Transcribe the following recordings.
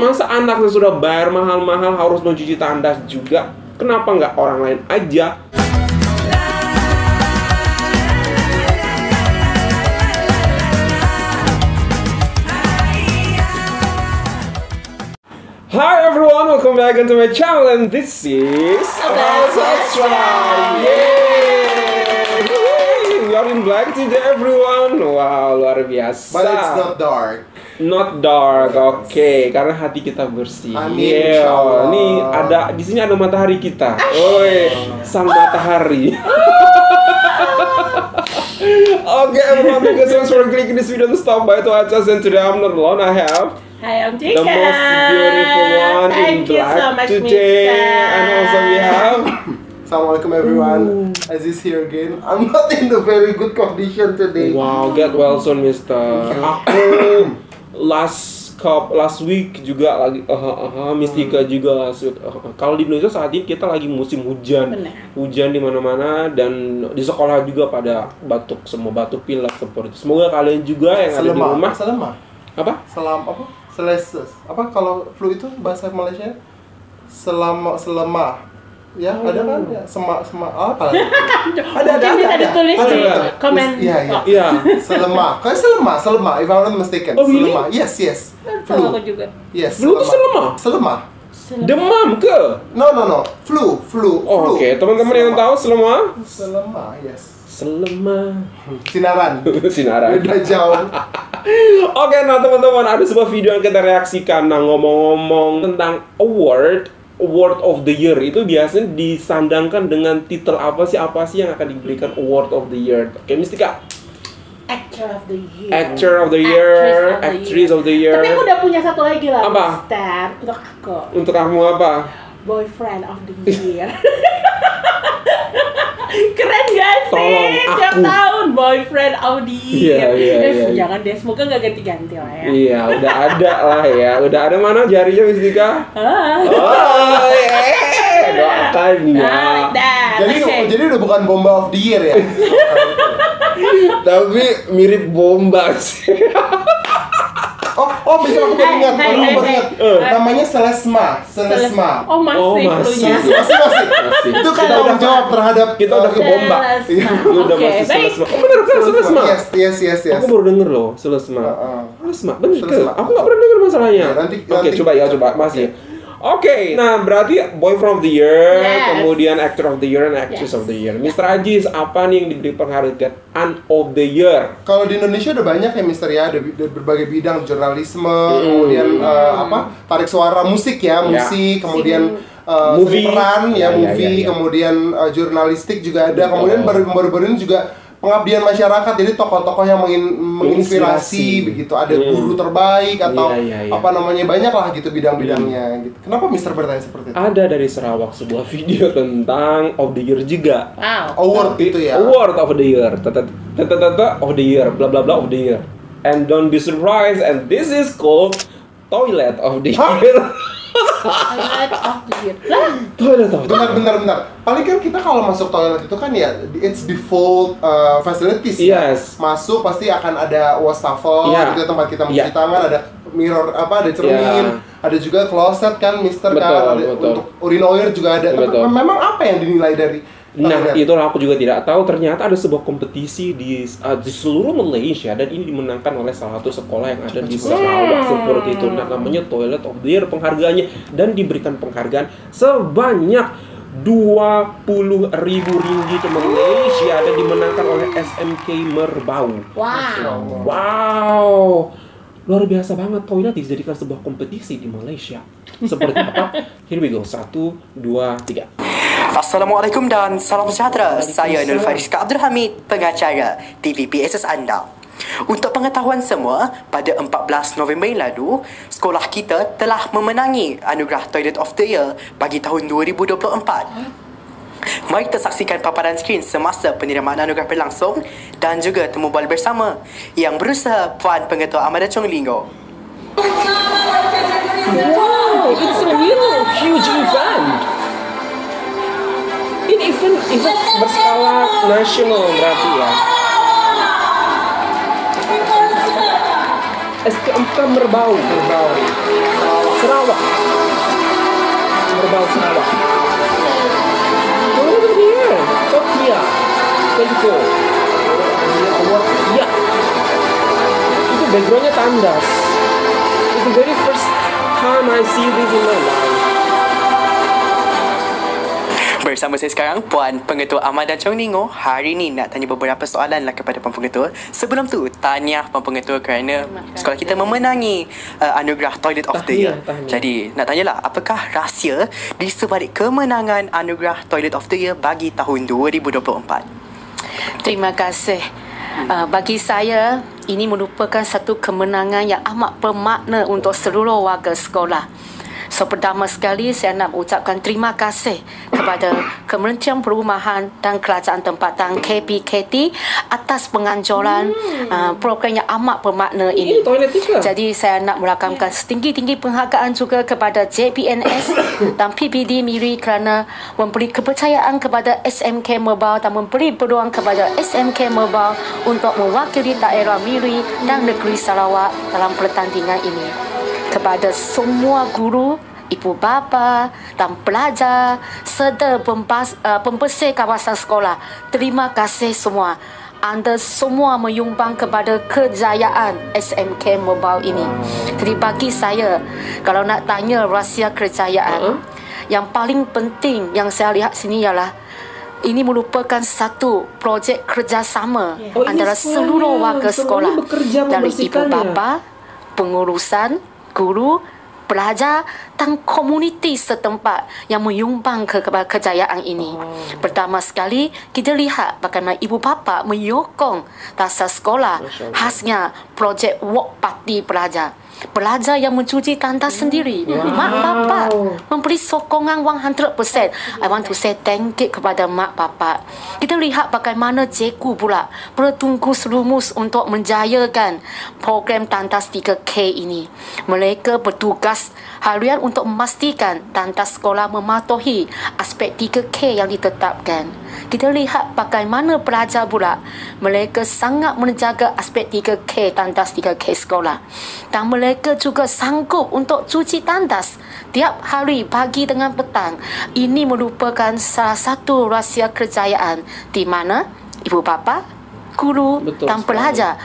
masa anaknya sudah bayar mahal-mahal harus mencuci tandas juga? Kenapa nggak orang lain aja? Hi everyone, welcome back into my channel, and this is About Extra. Yay! We are in black today, everyone. Wow, luar biasa. But it's not dark. Not dark, oke, karena hati kita bersih. Amin, Yeah. insyaallah. Nih ada di sini ada matahari kita. Oi, sang matahari. Okay, everyone, thank you so much for clicking this video to stop by to watch us. And today I'm not alone. I have Hi, I'm Jika. the most beautiful one in Thank you black so much, today, Mister. and also we have. Assalamualaikum everyone. Aziz here again. I'm not in the very good condition today. Wow, get well soon, Mister. Aku last week juga lagi Mistika juga last week. Kalau di Indonesia saat ini kita lagi musim hujan. Benar. Hujan di mana-mana, dan di sekolah juga pada batuk, semua batuk pilek seperti itu. Semoga kalian juga yang ada di rumah. Selemah. Apa? Selam apa? Seleses. Apa kalau flu itu bahasa Malaysia? Selemah. Ya, ada kan? Ya, semak apa lagi? Ada. Bisa ditulis Ada. di komen. Iya. Iya. Selemah. Kayak selemah. If I'm not mistaken. Oh, really? Selemah. Yes. Tahu aku juga. Yes. Flu itu selemah? Selemah. Demam ke? No. Flu. Oh, oke, teman-teman yang tahu selemah? Selemah, yes. Selamat Sinaran. Sinaran. Udah jauh. Oke, nah teman-teman, ada sebuah video yang kita reaksikan. Nah, ngomong-ngomong tentang award of the year, itu biasanya disandangkan dengan titel apa sih yang akan diberikan award of the year. Oke, Mistika. Actor of the year. Actor of the year, actress of the year. Tapi aku udah punya satu lagi lah. Apa? Mister, untuk aku. Untuk kamu apa? Boyfriend of the year. Keren gak sih? Tolong Tiap aku. tahun boyfriend of the year. Iya. Jangan deh, semoga gak ganti-ganti lah ya. Iya, udah ada lah ya. Udah ada mana jarinya, Mistika? Oh, doakan ya. Like that. Jadi udah bukan bomba of the year ya? Tapi mirip bomba sih. Oh, bisa aku baru ingat. Hai. Namanya Selesma. Oh, masih masih. cluenya. Masih. Itu kan Kita udah tanggung jawab terhadap kita udah ke bomba. Selesma. Udah Oke, masih baik. Selesma. Oh, bener kan Selesma? Yes. Aku baru denger loh Selesma. Selesma, bener ke? Selesma. Aku nggak pernah denger masalahnya. Ya, nanti- Oke, nanti- coba masih. Oke, nah berarti boyfriend of the year, Yes. kemudian actor of the year, and actress Yes. of the year. Mr. Aziz, apa nih yang diberi penghargaan of the year? Kalau di Indonesia udah banyak ya Mister ya, ada berbagai bidang, jurnalisme, kemudian tarik suara, musik, kemudian Movie. seni peran Ya. movie, kemudian jurnalistik juga ada, kemudian baru-baru ini juga pengabdian masyarakat, jadi tokoh-tokoh yang menginspirasi begitu, ada guru terbaik atau Iya. banyak lah gitu bidang-bidangnya gitu. Kenapa Mister bertanya seperti itu? Ada dari Sarawak sebuah video tentang of the year juga. Wow. Award itu ya. Award of the year, of the year, bla bla bla of the year. And don't be surprised, and this is called toilet of the year. Toilet of the year. Lah, Toilet of the year. Bentar. Paling kan kita kalau masuk toilet itu kan ya it's default facilities. Yes. Masuk pasti akan ada wastafel, Iya. gitu tempat kita Iya. mencuci tangan, ada mirror ada cermin, ada juga kloset kan, Mister, kan, ada Betul. untuk urinoir juga ada. Tapi Betul. memang apa yang dinilai dari Nah, toilet? itulah aku juga tidak tahu. Ternyata ada sebuah kompetisi di seluruh Malaysia, dan ini dimenangkan oleh salah satu sekolah yang ada di Sarawak seperti itu. Nah, namanya Toilet of the Year penghargaannya, dan diberikan penghargaan sebanyak 20.000 ringgit Malaysia, dan dimenangkan oleh SMK Merbau. Wow. Luar biasa banget, toilet dijadikan sebuah kompetisi di Malaysia. Seperti apa? Here we go. 1, 2, 3. Assalamualaikum dan salam sejahtera. Saya Nur Fariska Abdul Hamid, pengacara TVPSS anda. Untuk pengetahuan semua, pada 14 November yang lalu, sekolah kita telah memenangi anugerah Toilet of the Year bagi tahun 2024. Mari kita saksikan paparan skrin semasa penerimaan anugerah berlangsung dan juga temu bual bersama yang berusaha Puan Pengetua Amanda Chong Linggo. Wow, it's a real huge event. Ini event berskala nasional berarti ya. SKMK Merbau. Sarawak. Sarawak. Sumberbau Sarawak. Over here. Top here. 24. Ya. Itu backgroundnya tandas. It's the very first time I see this in my life. Bersama saya sekarang Puan Pengetua Ahmad dan Chong Ningo. Hari ni nak tanya beberapa soalan lah kepada Puan Pengetua. Sebelum tu, tahniah Puan Pengetua kerana sekolah kita memenangi anugerah Toilet of the Year. Jadi, nak tanyalah, apakah rahsia di sebalik kemenangan anugerah Toilet of the Year bagi tahun 2024? Terima kasih. Bagi saya, ini merupakan satu kemenangan yang amat bermakna untuk seluruh warga sekolah. So, pertama sekali saya nak ucapkan terima kasih kepada Kementerian Perumahan dan Kerajaan Tempatan KPKT atas penganjuran program yang amat bermakna ini. Jadi, saya nak merakamkan setinggi-tinggi penghargaan juga kepada JPNS dan PPD Miri kerana memberi kepercayaan kepada SMK Merbau dan memberi peluang kepada SMK Merbau untuk mewakili daerah Miri dan negeri Sarawak dalam pertandingan ini. Kepada semua guru, ibu bapa dan pelajar serta pembersih kawasan sekolah, terima kasih semua. Anda semua menyumbang kepada kejayaan SMK Merbau ini. Jadi bagi saya, kalau nak tanya rahsia kejayaan, yang paling penting yang saya lihat sini ialah ini merupakan satu projek kerjasama antara seluruh warga sekolah, dari ibu bapa, pengurusan, guru, pelajar dan komuniti setempat yang menyumbang kepada kejayaan ini. Pertama sekali, kita lihat bagaimana ibu bapa menyokong dasar sekolah, khasnya projek walk party pelajar. Pelajar yang mencuci tandas sendiri. Mak bapak memberi sokongan 100%. I want to say thank you kepada mak bapak. Kita lihat bagaimana cikgu pula bertungkus lumus untuk menjayakan program tandas 3K ini. Mereka bertugas harian untuk memastikan tandas sekolah mematuhi aspek 3K yang ditetapkan. Kita lihat bagaimana pelajar pula mereka sangat menjaga aspek 3K tandas 3K sekolah. Dan mereka juga sanggup untuk cuci tandas tiap hari pagi dengan petang. Ini merupakan salah satu rahsia kejayaan di mana ibu bapa, guru dan pelajar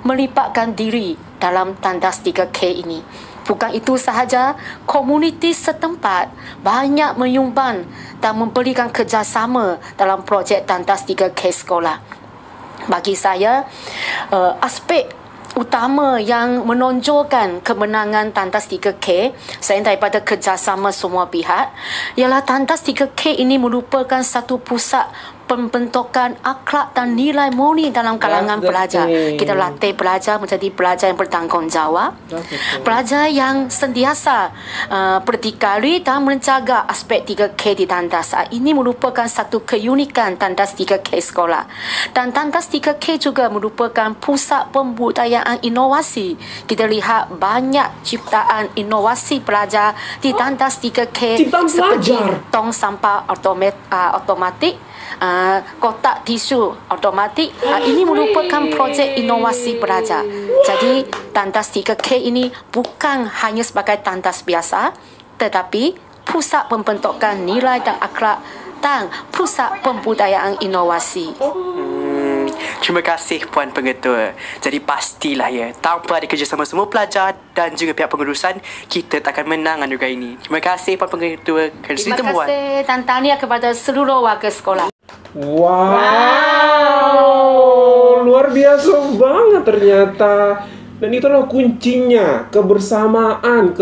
melipatkan diri dalam tandas 3K ini. Bukan itu sahaja, komuniti setempat banyak menyumbang dan memberikan kerjasama dalam projek tandas 3K sekolah. Bagi saya, aspek utama yang menonjolkan kemenangan tandas 3K selain daripada kerjasama semua pihak ialah tandas 3K ini merupakan satu pusat pembentukan akhlak dan nilai murni dalam kalangan pelajar. Kita latih pelajar menjadi pelajar yang bertanggungjawab, pelajar yang sentiasa berdikari dan menjaga aspek 3K di tandas. Ini merupakan satu keunikan tandas 3K sekolah. Dan tandas 3K juga merupakan pusat pembudayaan inovasi. Kita lihat banyak ciptaan inovasi pelajar di tandas 3K seperti tong sampah automatik, kotak tisu automatik. Ini merupakan projek inovasi pelajar. Jadi tandas 3K ini bukan hanya sebagai tandas biasa, tetapi pusat pembentukan nilai dan akhlak dan pusat pembudayaan inovasi. Terima kasih Puan Pengetua. Jadi pastilah ya, tanpa ada kerjasama semua pelajar dan juga pihak pengurusan, kita tak akan menang anugerah ini. Terima kasih Puan Pengetua. Terima kasih dan tahniah kepada seluruh warga sekolah. Wow, luar biasa banget ternyata. Dan itulah kuncinya, kebersamaan.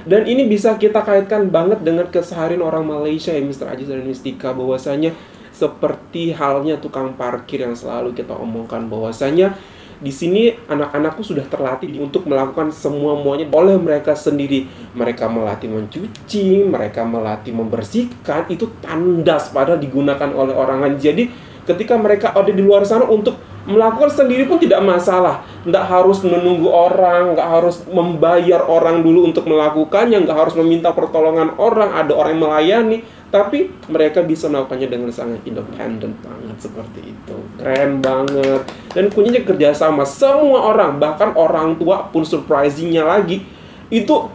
Dan ini bisa kita kaitkan banget dengan keseharian orang Malaysia ya, Mr. Aziz dan Mistika, bahwasanya seperti halnya tukang parkir yang selalu kita omongkan, bahwasanya di sini anak-anakku sudah terlatih untuk melakukan semua-muanya oleh mereka sendiri. Mereka melatih mencuci, mereka melatih membersihkan, itu tandas padahal digunakan oleh orang lain. Jadi ketika mereka ada di luar sana untuk melakukan sendiri pun tidak masalah. Nggak harus menunggu orang, nggak harus membayar orang dulu untuk melakukannya, nggak harus meminta pertolongan orang, ada orang yang melayani. Tapi mereka bisa melakukannya dengan sangat independen banget seperti itu. Keren banget. Dan kuncinya kerjasama semua orang, bahkan orang tua pun surprisingnya lagi, itu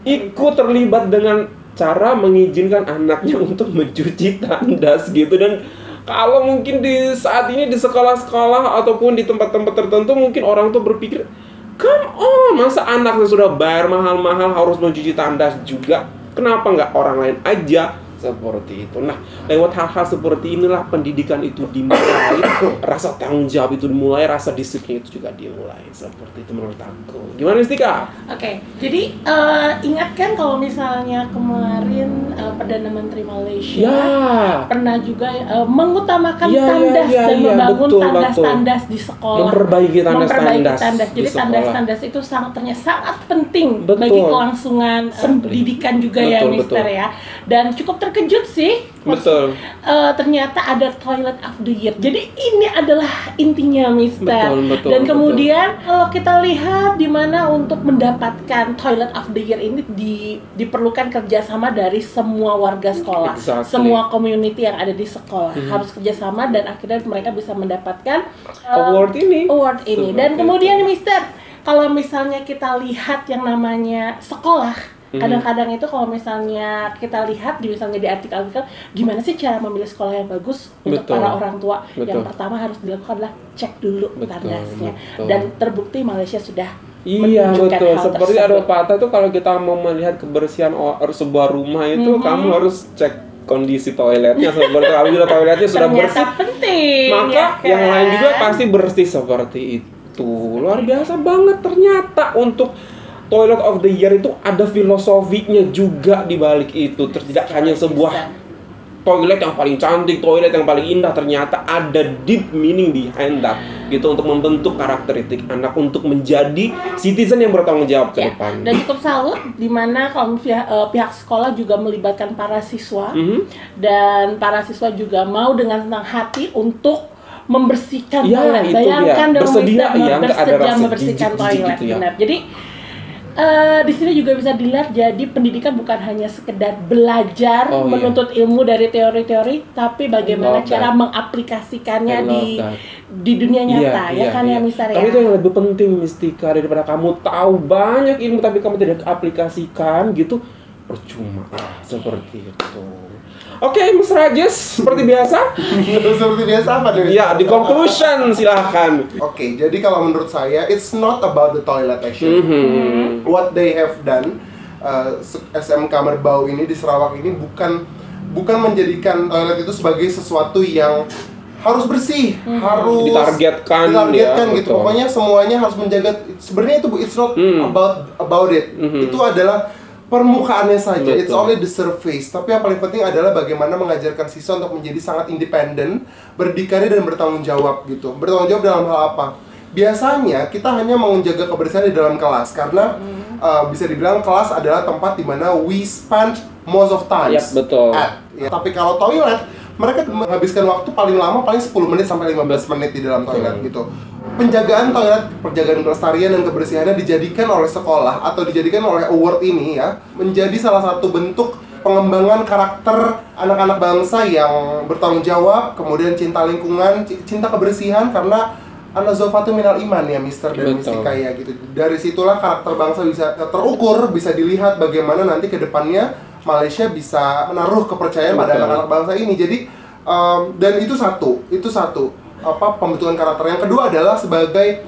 ikut terlibat dengan cara mengizinkan anaknya untuk mencuci tandas gitu. Dan kalau mungkin di saat ini di sekolah-sekolah ataupun di tempat-tempat tertentu mungkin orang tuh berpikir, come on, masa anaknya sudah bayar mahal-mahal harus mencuci tandas juga? Kenapa nggak orang lain aja? Seperti itu. Nah, lewat hal-hal seperti inilah pendidikan itu dimulai, rasa tanggung jawab itu dimulai, rasa disiplin itu juga dimulai. Seperti itu menurut aku. Gimana Istika? Oke, jadi ingat kan kalau misalnya kemarin Perdana Menteri Malaysia pernah juga mengutamakan tandas dan membangun tandas-tandas di sekolah, memperbaiki tandas. Jadi tandas-tandas itu ternyata sangat penting bagi kelangsungan pendidikan juga ya, Mister ya. Dan cukup terkejut sih. Betul. Ternyata ada Toilet of the Year. Jadi ini adalah intinya, Mister. Betul, Dan kemudian kalau kita lihat di mana untuk mendapatkan Toilet of the Year ini diperlukan kerjasama dari semua warga sekolah, semua community yang ada di sekolah harus kerjasama dan akhirnya mereka bisa mendapatkan award ini. Dan kemudian, Mister, kalau misalnya kita lihat yang namanya sekolah. Kadang-kadang itu kalau misalnya kita lihat misalnya di artikel-artikel gimana sih cara memilih sekolah yang bagus untuk para orang tua. Yang pertama harus dilakukan adalah cek dulu tandasnya. Dan terbukti Malaysia sudah menunjukkan hal seperti tersebut. ada pepatah tuh kalau kita mau melihat kebersihan sebuah rumah itu kamu harus cek kondisi toiletnya. Seperti apabila toiletnya sudah bersih, penting, maka ya kan? yang lain juga pasti bersih seperti itu. Luar biasa banget ternyata untuk Toilet of the Year itu ada filosofinya juga di balik itu. Tidak hanya sebuah toilet yang paling cantik, toilet yang paling indah, ternyata ada deep meaning behind that gitu untuk membentuk karakteristik anak untuk menjadi citizen yang bertanggung jawab ke depan. Dan cukup salut di mana kalau pihak sekolah juga melibatkan para siswa dan para siswa juga mau dengan senang hati untuk membersihkan toilet. Bayangkan dong, bersedia membersihkan toilet. Gitu ya. Benar. Jadi di sini juga bisa dilihat, jadi pendidikan bukan hanya sekedar belajar menuntut ilmu dari teori-teori, tapi bagaimana cara mengaplikasikannya di dunia nyata, ya Mister ya. Tapi itu yang lebih penting, Mistika, daripada kamu tahu banyak ilmu tapi kamu tidak aplikasikan gitu, percuma. Seperti itu. Oke, Mas Rajes, seperti biasa. Seperti biasa apa nih? Ya, di conclusion silahkan. Oke, jadi kalau menurut saya, it's not about the toilet actually. What they have done, SMK Merbau ini di Sarawak ini bukan menjadikan toilet itu sebagai sesuatu yang harus bersih, harus ditargetkan gitu. Betul. Pokoknya semuanya harus menjaga. Sebenarnya itu it's not about it. Itu adalah permukaannya saja. Betul. It's only the surface. Tapi yang paling penting adalah bagaimana mengajarkan siswa untuk menjadi sangat independen, berdikari dan bertanggung jawab gitu. Bertanggung jawab dalam hal apa? Biasanya kita hanya menjaga kebersihan di dalam kelas karena bisa dibilang kelas adalah tempat di mana we spend most of times betul. Tapi kalau toilet, mereka menghabiskan waktu paling lama paling 10 menit sampai 15 menit di dalam toilet gitu. Penjagaan toilet, penjagaan kelestarian dan kebersihannya dijadikan oleh sekolah atau dijadikan oleh award ini ya menjadi salah satu bentuk pengembangan karakter anak-anak bangsa yang bertanggung jawab, kemudian cinta lingkungan, cinta kebersihan karena an-nazafatu minal iman ya Mister dan Mistika ya gitu. Dari situlah karakter bangsa bisa terukur, bisa dilihat bagaimana nanti ke depannya Malaysia bisa menaruh kepercayaan pada anak-anak bangsa ini. Jadi dan itu satu pembentukan karakter. Yang kedua adalah sebagai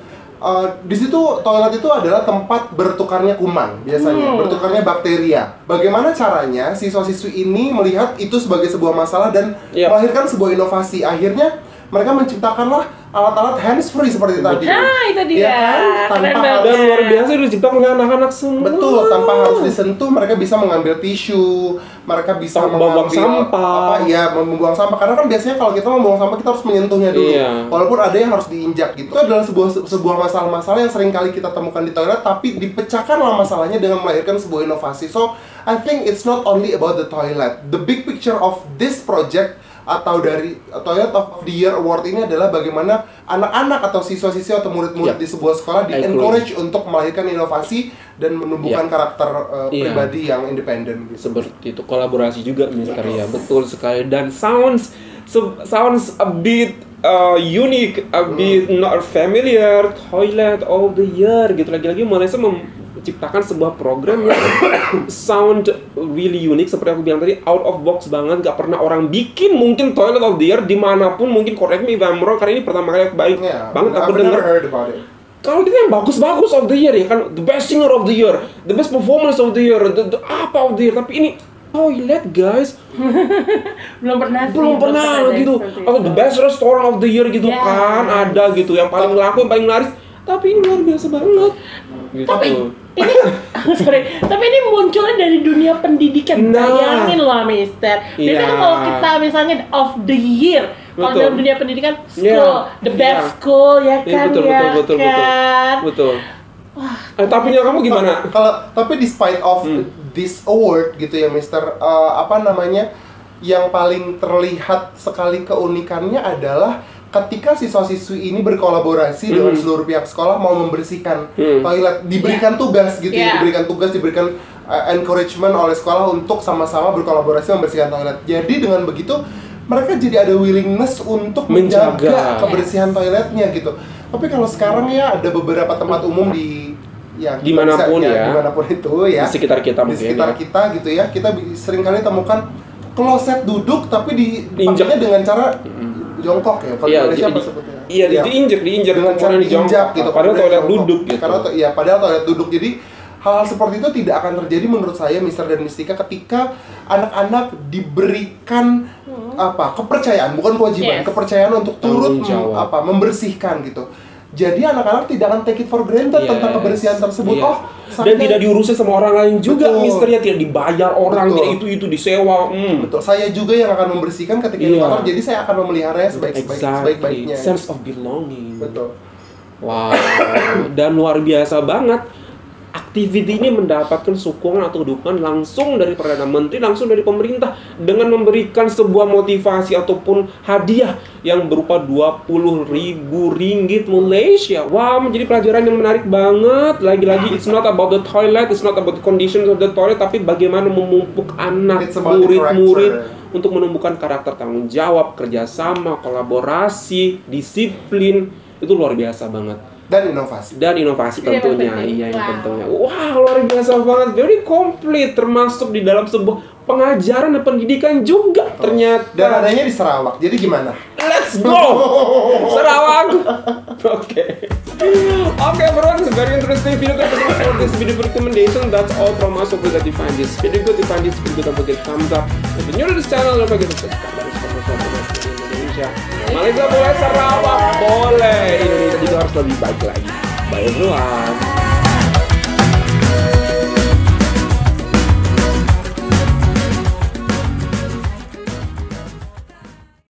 di situ toilet itu adalah tempat bertukarnya kuman biasanya, bertukarnya bakteria. Bagaimana caranya siswa-siswi ini melihat itu sebagai sebuah masalah dan melahirkan sebuah inovasi. Akhirnya mereka menciptakanlah alat-alat hands free seperti tadi. Nah, itu dia. Ya kan? Dan luar biasa diciptakan oleh anak-anak semua. Betul, tanpa harus disentuh mereka bisa mengambil tisu, mereka bisa membuang sampah. Membuang sampah. Karena kan biasanya kalau kita membuang sampah kita harus menyentuhnya dulu. Walaupun ada yang harus diinjak gitu. Itu adalah sebuah masalah-masalah yang sering kali kita temukan di toilet, tapi dipecahkanlah masalahnya dengan melahirkan sebuah inovasi. So, I think it's not only about the toilet. The big picture of this project atau dari Toilet of the Year Award ini adalah bagaimana anak-anak atau siswa-siswa atau murid-murid di sebuah sekolah di-encourage untuk melahirkan inovasi dan menumbuhkan karakter pribadi yang independen gitu. Seperti itu, kolaborasi juga Mister ya, betul sekali. Dan sounds a bit unique, a bit not familiar. Toilet of the Year gitu, lagi-lagi Malaysia menciptakan sebuah program yang sound really unique, seperti aku bilang tadi, out of box banget, gak pernah orang bikin. Mungkin toilet of the year dimanapun, mungkin correct me if I'm wrong, karena ini pertama kali banget aku dengar. Kalau kita yang bagus-bagus of the year ya kan, the best singer of the year, the best performance of the year, the apa of the year, tapi ini toilet guys. belum pernah gitu. Atau the best restaurant of the year gitu kan, ada gitu yang paling laku, yang paling laris. Tapi ini luar biasa banget. Gitu. Tapi ini munculnya dari dunia pendidikan. Bayangin loh, Mister. Biasanya kalau kita misalnya of the year, kalau dalam dunia pendidikan, school, the best school, ya kan? Betul. Wah. Tapi kamu gimana? Tapi despite of this award gitu ya, Mister, yang paling terlihat sekali keunikannya adalah ketika siswa-siswi ini berkolaborasi dengan seluruh pihak sekolah mau membersihkan toilet, diberikan tugas gitu ya, diberikan encouragement oleh sekolah untuk sama-sama berkolaborasi membersihkan toilet. Jadi dengan begitu mereka jadi ada willingness untuk menjaga kebersihan toiletnya gitu. Tapi kalau sekarang ya ada beberapa tempat umum dimanapun itu ya, di sekitar kita kita gitu ya, kita sering kali temukan kloset duduk tapi dipakainya dengan cara jongkok ya, kalau Indonesia apa sebutnya? Diinjek dengan cara diinjak gitu. Padahal toilet duduk gitu. Padahal toilet duduk. Jadi hal-hal seperti itu tidak akan terjadi menurut saya, Mister dan Mistika, ketika anak-anak diberikan kepercayaan, bukan kewajiban, kepercayaan untuk turut membersihkan gitu. Jadi anak-anak tidak akan take it for granted tentang kebersihan tersebut. Dan tidak diurusin sama orang lain juga, Mister, ya tidak dibayar orang, tidak itu disewa. Betul. Saya juga yang akan membersihkan ketika di kantor, jadi saya akan memeliharanya sebaik-baiknya. Sense of belonging. Betul. Wow. Dan luar biasa banget. Activity ini mendapatkan sokongan atau dukungan langsung dari Perdana Menteri, langsung dari pemerintah, dengan memberikan sebuah motivasi ataupun hadiah yang berupa 20.000 ringgit Malaysia. Wah, menjadi pelajaran yang menarik banget. Lagi-lagi, it's not about the toilet, it's not about the conditions of the toilet, tapi bagaimana memupuk anak, murid-murid untuk menumbuhkan karakter tanggung jawab, kerjasama, kolaborasi, disiplin. Itu luar biasa banget. Dan inovasi tentunya. Tentunya. Wah, luar biasa banget. Very complete, termasuk di dalam sebuah pengajaran dan pendidikan juga ternyata. Dan adanya di Sarawak. Jadi gimana? Let's go. Sarawak. Oke, everyone, it's a very interesting video. Thank you for this video recommendation. That's all from us. Hope that you find this video good. If you find this video, don't forget thumbs up. If you're new to this channel, don't forget to subscribe. Malaysia boleh, Sarawak boleh, Indonesia juga harus lebih baik lagi. Bye everyone.